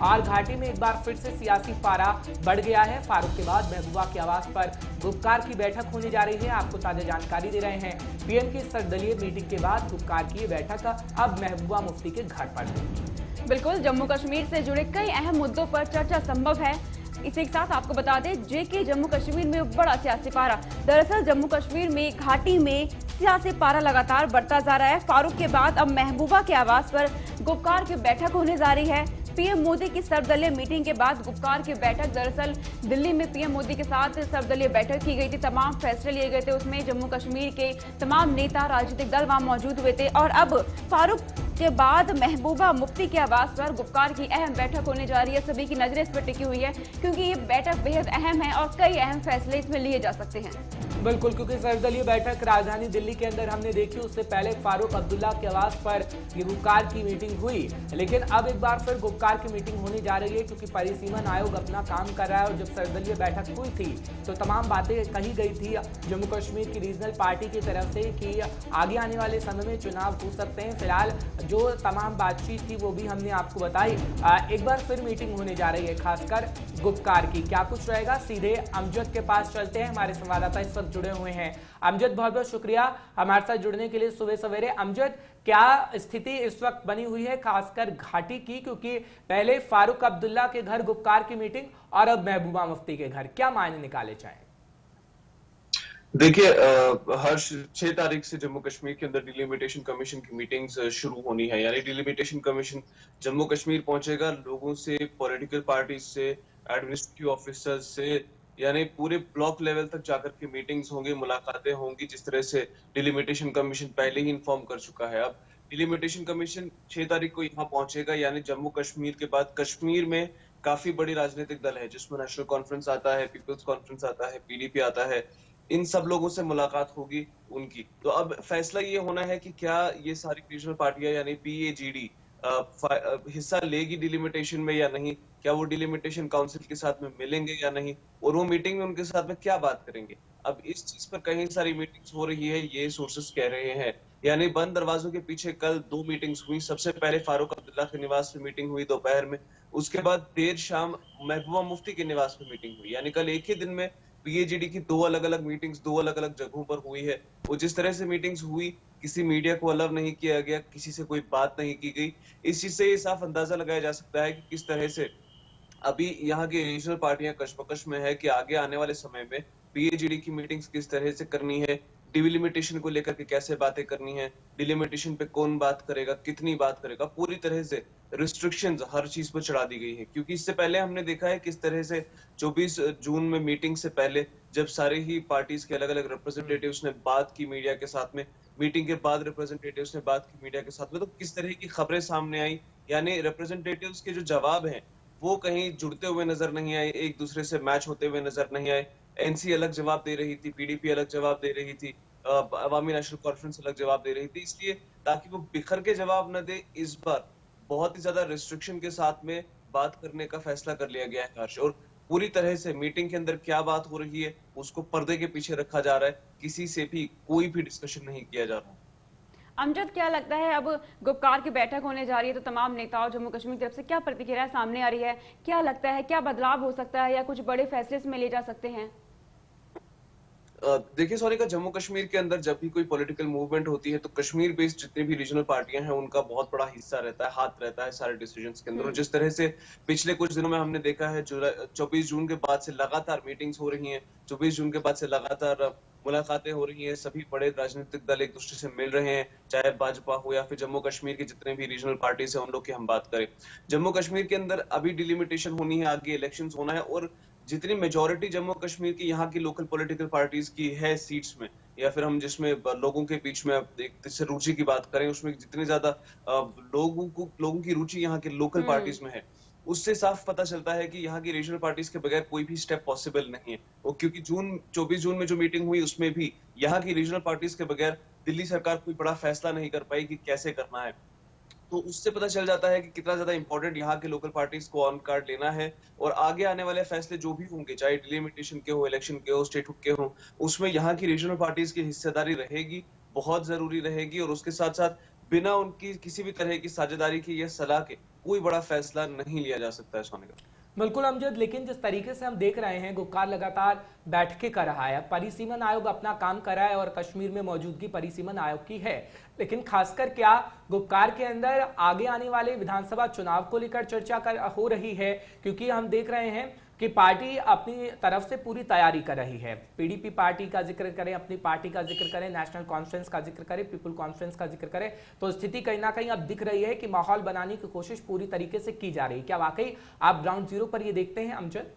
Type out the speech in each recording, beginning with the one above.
और घाटी में एक बार फिर से सियासी पारा बढ़ गया है। फारूक के बाद महबूबा के आवास पर गुपकार की बैठक होने जा रही है। आपको ताजा जानकारी दे रहे हैं। पीएम की सर्वदलीय मीटिंग के बाद गुपकार की ये बैठक अब महबूबा मुफ्ती के घर पर होगी। बिल्कुल, जम्मू कश्मीर से जुड़े कई अहम मुद्दों पर चर्चा संभव है। इसी के साथ आपको बता दें जेके जम्मू कश्मीर में बड़ा सियासी पारा। दरअसल जम्मू कश्मीर में घाटी में सियासी पारा लगातार बढ़ता जा रहा है। फारूक के बाद अब महबूबा के आवास पर गुपकार की बैठक होने जा रही है। पीएम मोदी की सर्वदलीय मीटिंग के बाद गुपकार की बैठक, दरअसल दिल्ली में पीएम मोदी के साथ सर्वदलीय बैठक की गई थी। तमाम फैसले लिए गए थे, उसमें जम्मू कश्मीर के तमाम नेता, राजनीतिक दल वहां मौजूद हुए थे। और अब फारूक के बाद महबूबा मुफ्ती के आवास पर गुपकार की अहम बैठक होने जा रही है। सभी की नजरें इस पर टिकी हुई है क्योंकि ये बैठक बेहद अहम है और कई अहम फैसले इसमें लिए जा सकते हैं। बिल्कुल, क्योंकि सर्वदलीय बैठक राजधानी दिल्ली के अंदर हमने देखी, उससे पहले फारूक अब्दुल्ला के आवास पर ये गुपकार की मीटिंग हुई। लेकिन अब एक बार फिर गुपकार की मीटिंग होने जा रही है क्योंकि परिसीमन आयोग अपना काम कर रहा है। और जब सर्वदलीय बैठक हुई थी तो तमाम बातें कही गई थी जम्मू कश्मीर की रीजनल पार्टी की तरफ से कि आगे आने वाले समय में चुनाव हो सकते हैं। फिलहाल जो तमाम बातचीत थी वो भी हमने आपको बताई। एक बार फिर मीटिंग होने जा रही है, खासकर गुपकार की। क्या कुछ रहेगा, सीधे अमजद के पास चलते हैं। हमारे संवाददाता इस वक्त जुड़े हुए हैं। अमजद, बहुत बहुत शुक्रिया हमारे साथ जुड़ने के लिए सुबह सवेरे। अमजद, क्या स्थिति इस वक्त बनी हुई है खासकर घाटी की, क्योंकि पहले फारूक अब्दुल्ला के घर गुपकार की मीटिंग और अब महबूबा मुफ्ती के घर, क्या मायने निकाले जाएं? देखिए, हर 6 तारीख से जम्मू कश्मीर के अंदर डिलिमिटेशन कमीशन की मीटिंग्स शुरू होनी है। यानी डिलिमिटेशन कमीशन जम्मू कश्मीर पहुंचेगा, लोगों से, पॉलिटिकल पार्टी से, एडमिनिस्ट्रेटिव ऑफिसर्स से, यानी पूरे ब्लॉक लेवल तक जाकर के मीटिंग्स होंगी, मुलाकातें होंगी। जिस तरह से डिलिमिटेशन कमीशन पहले ही इन्फॉर्म कर चुका है। अब डिलिमिटेशन कमीशन 6 तारीख को यहाँ पहुंचेगा। यानी जम्मू कश्मीर के बाद कश्मीर में काफी बड़ी राजनीतिक दल है, जिसमें नेशनल कॉन्फ्रेंस आता है, पीपल्स कॉन्फ्रेंस आता है, पीडीपी आता है। इन सब लोगों से मुलाकात होगी उनकी। तो अब फैसला ये होना है कि क्या ये सारी रीजनल पार्टियां यानी पीएजीडी हिस्सा लेगी डिलिमिटेशन में या नहीं, क्या वो डिलिमिटेशन काउंसिल के साथ में मिलेंगे या नहीं, और वो मीटिंग में उनके साथ में क्या बात करेंगे। अब इस चीज पर कई सारी मीटिंग्स हो रही है, ये सोर्सेस कह रहे हैं। यानी बंद दरवाजों के पीछे कल 2 मीटिंग्स हुई। सबसे पहले फारूक अब्दुल्ला के निवास में मीटिंग हुई दोपहर में। उसके बाद देर शाम महबूबा मुफ्ती के निवास में मीटिंग हुई। यानी कल एक ही दिन में पीएजीडी की 2 अलग-अलग मीटिंग्स 2 अलग-अलग जगहों पर हुई है। वो जिस तरह से मीटिंग्स हुई, किसी मीडिया को अलाउ नहीं किया गया, किसी से कोई बात नहीं की गई। इस चीज से ये साफ अंदाजा लगाया जा सकता है कि किस तरह से अभी यहाँ की रीजनल पार्टियां कशमकश में है कि आगे आने वाले समय में पीएजीडी की मीटिंग्स किस तरह से करनी है, डिलिमिटेशन को लेकर के कैसे बातें करनी है, डिलिमिटेशन पे कौन बात करेगा, कितनी बात करेगा, पूरी तरह से रिस्ट्रिक्शंस हर चीज पर चढ़ा दी गई है। क्योंकि इससे पहले हमने देखा है किस तरह से 24 जून में मीटिंग से पहले जब सारे ही पार्टीज के अलग अलग रिप्रेजेंटेटिव्स ने बात की मीडिया के साथ में, मीटिंग के बाद रिप्रेजेंटेटिव्स ने बात की मीडिया के साथ में, तो किस तरह की खबरें सामने आई। यानी रिप्रेजेंटेटिव्स के जो जवाब हैं वो कहीं जुड़ते हुए नजर नहीं आए, एक दूसरे से मैच होते हुए नजर नहीं आए। एनसी अलग जवाब दे रही थी, पीडीपी अलग जवाब दे रही थी, अवामी नेशनल कॉन्फ्रेंस अलग जवाब दे रही थी। इसलिए ताकि वो बिखर के जवाब न दे, इस बार बहुत ही ज्यादा रिस्ट्रिक्शन के साथ में बात करने का फैसला कर लिया गया है हर्ष। और पूरी तरह से मीटिंग के अंदर क्या बात हो रही है उसको पर्दे के पीछे रखा जा रहा है, किसी से भी कोई भी डिस्कशन नहीं किया जा रहा। अमजद, क्या लगता है अब गुपकार की बैठक होने जा रही है तो तमाम नेताओं जम्मू कश्मीर की तरफ से क्या प्रतिक्रिया सामने आ रही है? क्या लगता है क्या बदलाव हो सकता है या कुछ बड़े फैसले इसमें ले जा सकते हैं? देखिए सोनिका, जम्मू कश्मीर के अंदर जब भी कोई पॉलिटिकल मूवमेंट होती है तो कश्मीर बेस्ड जितने भी रीजनल पार्टियां हैं उनका बहुत बड़ा हिस्सा रहता है, हाथ रहता है सारे डिसीजंस के अंदर। और जिस तरह से पिछले कुछ दिनों में हमने देखा है, 24 जून के बाद से लगातार मीटिंग्स हो रही हैं, 24 जून के बाद से लगातार मुलाकातें हो रही हैं, सभी बड़े राजनीतिक दल एक दूसरे से मिल रहे हैं, चाहे भाजपा हो या फिर जम्मू कश्मीर के जितने भी रीजनल पार्टीज हैं उन लोग की हम बात करें। जम्मू कश्मीर के अंदर अभी डिलिमिटेशन होनी है, आगे इलेक्शंस होना है, और जितनी मेजोरिटी जम्मू कश्मीर की यहाँ की लोकल पॉलिटिकल पार्टीज की है सीट्स में, या फिर हम जिसमें लोगों के बीच में एक रुचि की बात करें, उसमें जितनी ज्यादा लोगों की रुचि यहाँ के लोकल पार्टीज में है, उससे साफ पता चलता है कि यहाँ की रीजनल पार्टीज के बगैर कोई भी स्टेप पॉसिबल नहीं है। और क्योंकि 24 जून में जो मीटिंग हुई उसमें भी यहाँ की रीजनल पार्टीज के बगैर दिल्ली सरकार कोई बड़ा फैसला नहीं कर पाई कि कैसे करना है। तो उससे पता चल जाता है कि कितना ज्यादा इंपॉर्टेंट यहाँ के लोकल पार्टीज को ऑन कार्ड लेना है। और आगे आने वाले फैसले जो भी होंगे, चाहे डिलिमिटेशन के हो, इलेक्शन के हो, स्टेटहुड के हो, उसमें यहाँ की रीजनल पार्टीज की हिस्सेदारी रहेगी, बहुत जरूरी रहेगी। और उसके साथ साथ बिना उनकी किसी भी तरह की साझेदारी की या सलाह के कोई बड़ा फैसला नहीं लिया जा सकता है सोनिका। बिल्कुल अमजद, लेकिन जिस तरीके से हम देख रहे हैं गुपकार लगातार बैठकें कर रहा है, परिसीमन आयोग अपना काम कर रहा है और कश्मीर में मौजूदगी परिसीमन आयोग की है, लेकिन खासकर क्या गुपकार के अंदर आगे आने वाले विधानसभा चुनाव को लेकर चर्चा हो रही है? क्योंकि हम देख रहे हैं कि पार्टी अपनी तरफ से पूरी तैयारी कर रही है। पीडीपी पार्टी का जिक्र करें, अपनी पार्टी का जिक्र करें, नेशनल कॉन्फ्रेंस का जिक्र करें, पीपल कॉन्फ्रेंस का जिक्र करें, तो स्थिति कहीं ना कहीं अब दिख रही है कि माहौल बनाने की कोशिश पूरी तरीके से की जा रही है। क्या वाकई आप ग्राउंड जीरो पर ये देखते हैं अमजद?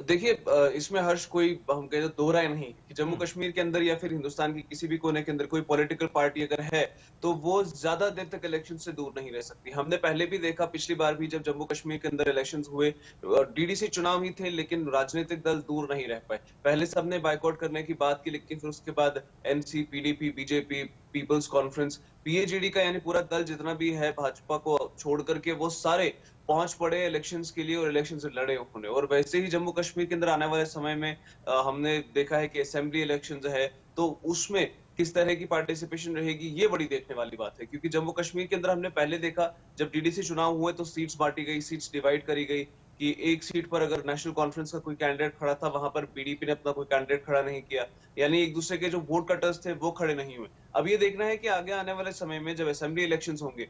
देखिए, इसमें हर्ष कोई हम कहें तो दो राय नहीं कि जम्मू कश्मीर के अंदर या फिर हिंदुस्तान की किसी भी कोने के अंदर कोई पॉलिटिकल पार्टी अगर है तो वो ज्यादा देर तक इलेक्शन से दूर नहीं रह सकती। हमने पहले भी देखा, पिछली बार भी जब जम्मू कश्मीर के अंदर इलेक्शन हुए, डीडीसी चुनाव ही थे लेकिन राजनीतिक दल दूर नहीं रह पाए। पहले सबने बाइकआउट करने की बात की, लेकिन फिर उसके बाद NC, PDP, BJP, People's Conference, PAGD का यानी पूरा दल जितना भी है भाजपा को छोड़ करके वो सारे पहुंच पड़े इलेक्शंस के लिए और इलेक्शन से लड़े उन्होंने। और वैसे ही जम्मू कश्मीर के अंदर आने वाले समय में हमने देखा है कि असेंबली इलेक्शंस है, तो उसमें किस तरह की पार्टिसिपेशन रहेगी ये बड़ी देखने वाली बात है। क्योंकि जम्मू कश्मीर के अंदर हमने पहले देखा जब डीडीसी चुनाव हुए तो सीट्स बांटी गई, सीट्स डिवाइड करी गई कि एक सीट पर अगर नेशनल कॉन्फ्रेंस का कोई कैंडिडेट खड़ा था वहां पर पीडीपी ने अपना कोई कैंडिडेट खड़ा नहीं किया, यानी एक दूसरे के जो वोट कटर्स थे वो खड़े नहीं हुए। अब ये देखना है कि आगे आने वाले समय में जब असेंबली इलेक्शंस होंगे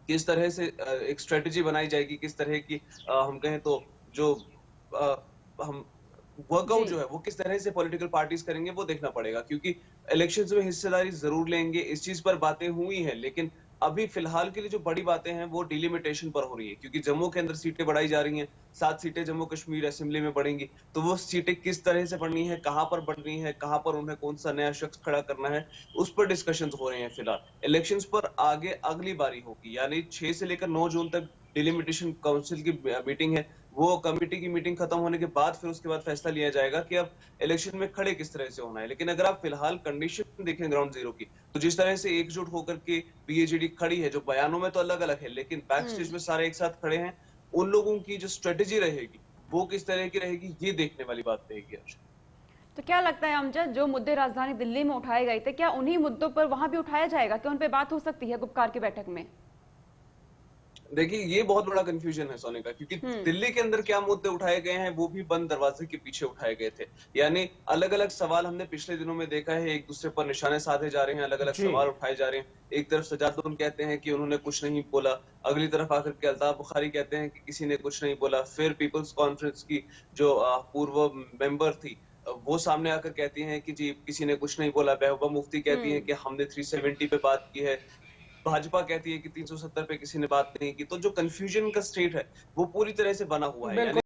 किस तरह से एक स्ट्रेटेजी बनाई जाएगी, किस तरह की हम कहें तो जो हम वर्कआउट जी। जो है वो किस तरह से पॉलिटिकल पार्टीज करेंगे वो देखना पड़ेगा। क्योंकि इलेक्शंस में हिस्सेदारी जरूर लेंगे, इस चीज पर बातें हुई हैं, लेकिन अभी फिलहाल के लिए जो बड़ी बातें हैं वो डिलिमिटेशन पर हो रही है। क्योंकि जम्मू के अंदर सीटें बढ़ाई जा रही हैं, 7 सीटें जम्मू कश्मीर असेंबली में बढ़ेंगी, तो वो सीटें किस तरह से बढ़नी है, कहां पर बढ़नी है, कहां पर उन्हें कौन सा नया शख्स खड़ा करना है, उस पर डिस्कशंस हो रहे हैं फिलहाल। इलेक्शंस पर आगे अगली बारी होगी, यानी 6 से लेकर 9 जून तक डिलिमिटेशन काउंसिल की मीटिंग है। वो कमेटी की मीटिंग खत्म होने के बाद फिर उसके बाद फैसला लिया जाएगा कि अब इलेक्शन में खड़े किस तरह से होना है। लेकिन अगर आप फिलहाल कंडीशन देखें ग्राउंड जीरो की, तो जिस तरह से एकजुट होकर के पीएजीडी खड़ी है, जो बयानों में तो अलग अलग है लेकिन बैक स्टेज में सारे एक साथ खड़े हैं, उन लोगों की जो स्ट्रेटेजी रहेगी वो किस तरह की रहेगी ये देखने वाली बात रहेगी। तो क्या लगता है अमजद, जो मुद्दे राजधानी दिल्ली में उठाए गए थे, क्या उन्हीं मुद्दों पर वहां भी उठाया जाएगा? क्या उन पे बात हो सकती है गुपकार की बैठक में? देखिए, ये बहुत बड़ा कंफ्यूजन है सोनिका, क्योंकि दिल्ली के अंदर क्या मुद्दे उठाए गए हैं वो भी बंद दरवाजे के पीछे उठाए गए थे। यानी अलग अलग सवाल हमने पिछले दिनों में देखा है, एक दूसरे पर निशाने साधे जा रहे हैं, अलग अलग सवाल उठाए जा रहे हैं। एक तरफ सजादुल कहते हैं कि उन्होंने कुछ नहीं बोला, अगली तरफ आकर के अल्ताफ बुखारी कहते हैं कि किसी ने कुछ नहीं बोला। फिर पीपल्स कॉन्फ्रेंस की जो पूर्व मेंबर थी वो सामने आकर कहती हैं कि जी किसी ने कुछ नहीं बोला। महबूबा मुफ्ती कहती हैं कि हमने 370 पे बात की है। भाजपा कहती है कि 370 पे किसी ने बात नहीं की। तो जो कंफ्यूजन का स्टेट है वो पूरी तरह से बना हुआ है। यानी